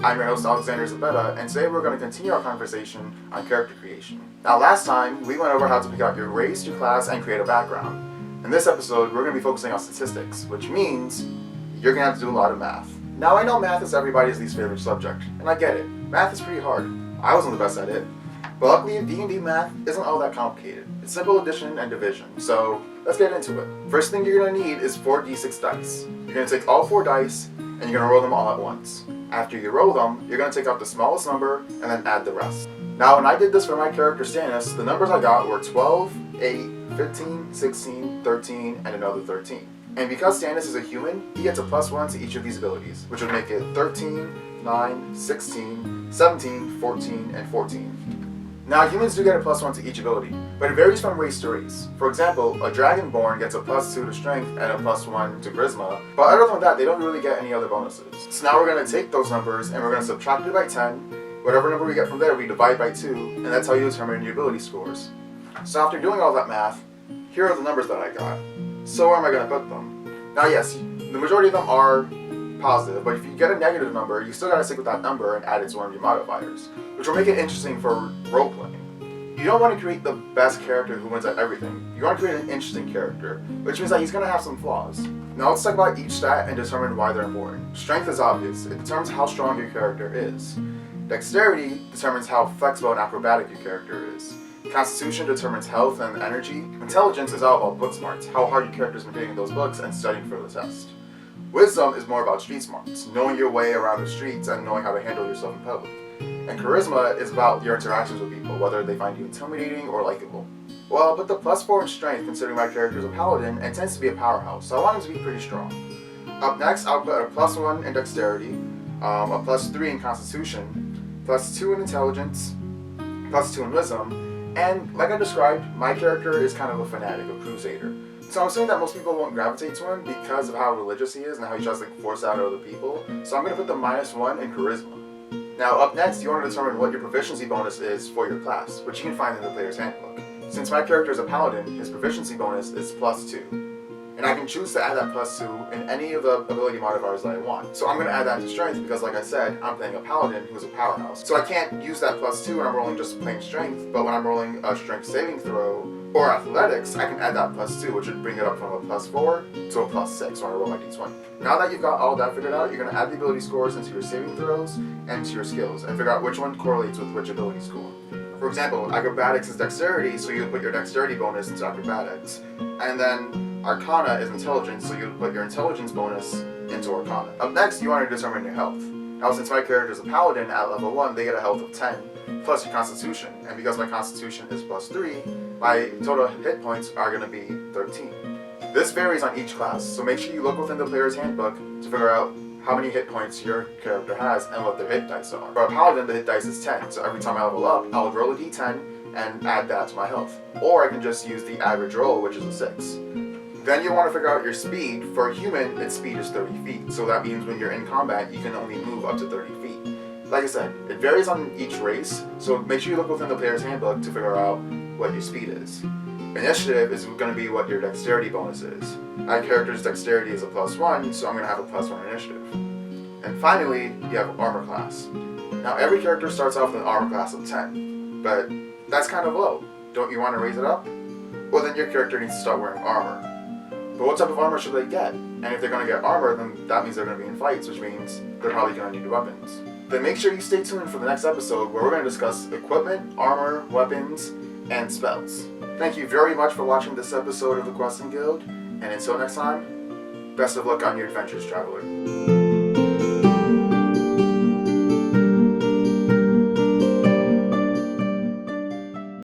I'm your host Alexander Zabetta, and today we're going to continue our conversation on character creation. Now last time, we went over how to pick out your race, your class, and create a background. In this episode, we're going to be focusing on statistics, which means you're going to have to do a lot of math. Now I know math is everybody's least favorite subject, and I get it. Math is pretty hard. I wasn't the best at it. But luckily, D&D math isn't all that complicated. It's simple addition and division, so let's get into it. First thing you're going to need is 4d6 dice. You're going to take all 4 dice, and you're going to roll them all at once. After you roll them, you're going to take out the smallest number, and then add the rest. Now when I did this for my character Stannis, the numbers I got were 12, 8, 15, 16, 13, and another 13. And because Stannis is a human, he gets a +1 to each of these abilities, which would make it 13, 9, 16, 17, 14, and 14. Now, humans do get a +1 to each ability, but it varies from race to race. For example, a Dragonborn gets a +2 to Strength and a +1 to Charisma, but other than that, they don't really get any other bonuses. So now we're going to take those numbers and we're going to subtract it by 10. Whatever number we get from there, we divide by 2, and that's how you determine your ability scores. So after doing all that math, here are the numbers that I got. So where am I going to put them? Now yes, the majority of them are positive, but if you get a negative number, you still gotta stick with that number and add it to one of your modifiers, which will make it interesting for role-playing. You don't want to create the best character who wins at everything. You want to create an interesting character, which means that he's gonna have some flaws. Now let's talk about each stat and determine why they're important. Strength is obvious. It determines how strong your character is. Dexterity determines how flexible and acrobatic your character is. Constitution determines health and energy. Intelligence is all about book smarts, how hard your character's been reading those books and studying for the test. Wisdom is more about street smarts, knowing your way around the streets and knowing how to handle yourself in public. And charisma is about your interactions with people, whether they find you intimidating or likable. Well, I'll put the +4 in strength considering my character is a paladin and tends to be a powerhouse, so I want him to be pretty strong. Up next, I'll put a +1 in dexterity, a +3 in constitution, +2 in intelligence, +2 in wisdom, and like I described, my character is kind of a fanatic, a crusader. So I'm assuming that most people won't gravitate to him because of how religious he is and how he tries to force out other people. So I'm going to put the -1 in charisma. Now up next, you want to determine what your proficiency bonus is for your class, which you can find in the player's handbook. Since my character is a paladin, his proficiency bonus is +2. And I can choose to add that +2 in any of the ability modifiers that I want. So I'm going to add that to strength because like I said, I'm playing a paladin who's a powerhouse. So I can't use that +2 when I'm rolling just plain strength, but when I'm rolling a strength saving throw, or athletics, I can add that +2, which would bring it up from a +4 to a +6 when I roll my d20. Now that you've got all that figured out, you're going to add the ability scores into your saving throws and to your skills, and figure out which one correlates with which ability score. For example, acrobatics is dexterity, so you would put your dexterity bonus into acrobatics. And then arcana is intelligence, so you would put your intelligence bonus into arcana. Up next, you want to determine your health. Now since my character is a paladin, at level 1, they get a health of 10, plus your constitution. And because my constitution is +3, my total hit points are going to be 13. This varies on each class, so make sure you look within the player's handbook to figure out how many hit points your character has and what their hit dice are. For a paladin, the hit dice is 10, so every time I level up, I'll roll a d10 and add that to my health. Or I can just use the average roll, which is a 6. Then you want to figure out your speed. For a human, its speed is 30 feet, so that means when you're in combat, you can only move up to 30 feet. Like I said, it varies on each race, so make sure you look within the player's handbook to figure out what your speed is. Initiative is going to be what your dexterity bonus is. My character's dexterity is a +1, so I'm going to have a +1 initiative. And finally, you have armor class. Now every character starts off with an armor class of 10, but that's kind of low. Don't you want to raise it up? Well then your character needs to start wearing armor. But what type of armor should they get? And if they're going to get armor, then that means they're going to be in fights, which means they're probably going to need weapons. Then make sure you stay tuned for the next episode where we're going to discuss equipment, armor, weapons, and spells. Thank you very much for watching this episode of the Questing Guild, and until next time, best of luck on your adventures, traveler.